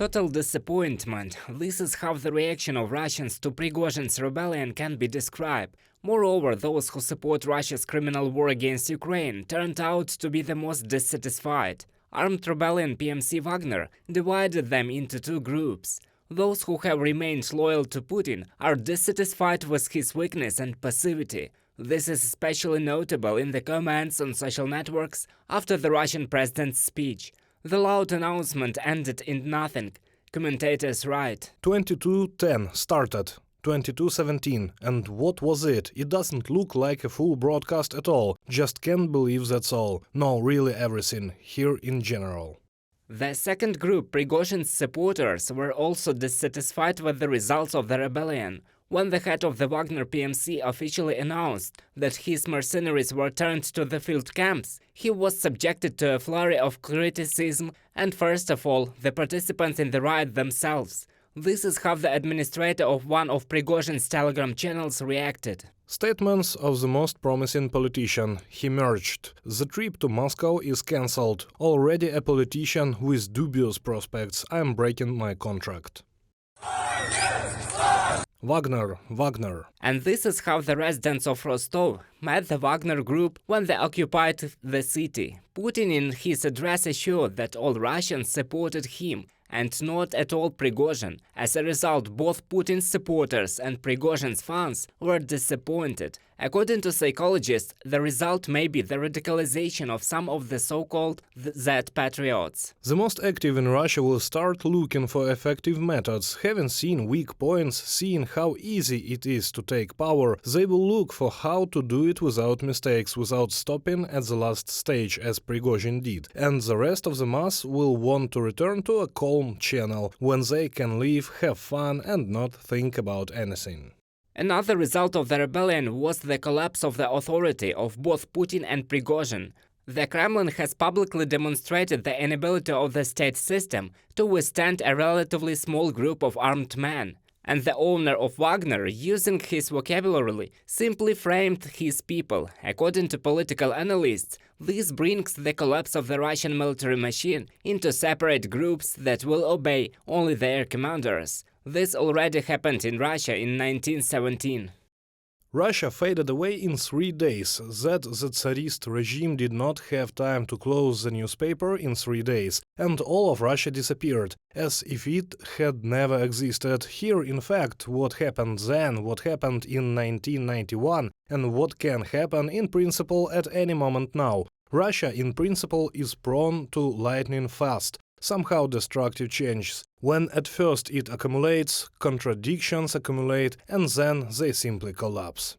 Total disappointment. This is how the reaction of Russians to Prigozhin's rebellion can be described. Moreover, those who support Russia's criminal war against Ukraine turned out to be the most dissatisfied. Armed rebellion PMC Wagner divided them into two groups. Those who have remained loyal to Putin are dissatisfied with his weakness and passivity. This is especially notable in the comments on social networks after the Russian president's speech. The loud announcement ended in nothing. Commentators write, 22:10 started, 22:17, and what was it? It doesn't look like a full broadcast at all. Just can't believe that's all. No, really everything, here in general. The second group, Prigozhin's supporters, were also dissatisfied with the results of the rebellion. When the head of the Wagner PMC officially announced that his mercenaries were turned to the field camps, he was subjected to a flurry of criticism and, first of all, the participants in the riot themselves. This is how the administrator of one of Prigozhin's Telegram channels reacted. Statements of the most promising politician. He merged. The trip to Moscow is cancelled. Already a politician with dubious prospects. I am breaking my contract. Wagner. And this is how the residents of Rostov met the Wagner group when they occupied the city. Putin in his address assured that all Russians supported him and not at all Prigozhin. As a result, both Putin's supporters and Prigozhin's fans were disappointed. According to psychologists, the result may be the radicalization of some of the so-called Z patriots. The most active in Russia will start looking for effective methods. Having seen weak points, seeing how easy it is to take power, they will look for how to do it without mistakes, without stopping at the last stage, as Prigozhin did. And the rest of the mass will want to return to a calm channel, when they can live, have fun and not think about anything. Another result of the rebellion was the collapse of the authority of both Putin and Prigozhin. The Kremlin has publicly demonstrated the inability of the state system to withstand a relatively small group of armed men. And the owner of Wagner, using his vocabulary, simply framed his people. According to political analysts, this brings the collapse of the Russian military machine into separate groups that will obey only their commanders. This already happened in Russia in 1917. Russia faded away in 3 days. That the Tsarist regime did not have time to close the newspaper in 3 days, and all of Russia disappeared, as if it had never existed. Here, in fact, what happened then, what happened in 1991, and what can happen in principle at any moment now. Russia, in principle, is prone to lightning fast, somehow destructive changes. When at first it accumulates, contradictions accumulate, and then they simply collapse.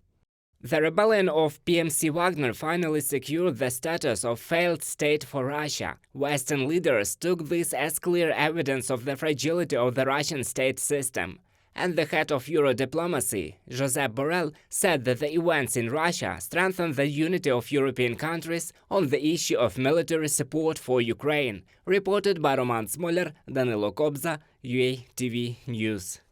The rebellion of PMC Wagner finally secured the status of failed state for Russia. Western leaders took this as clear evidence of the fragility of the Russian state system. And the head of Euro diplomacy, Josep Borrell, said that the events in Russia strengthened the unity of European countries on the issue of military support for Ukraine. Reported by Roman Smoler, Danilo Kobza, UA TV News.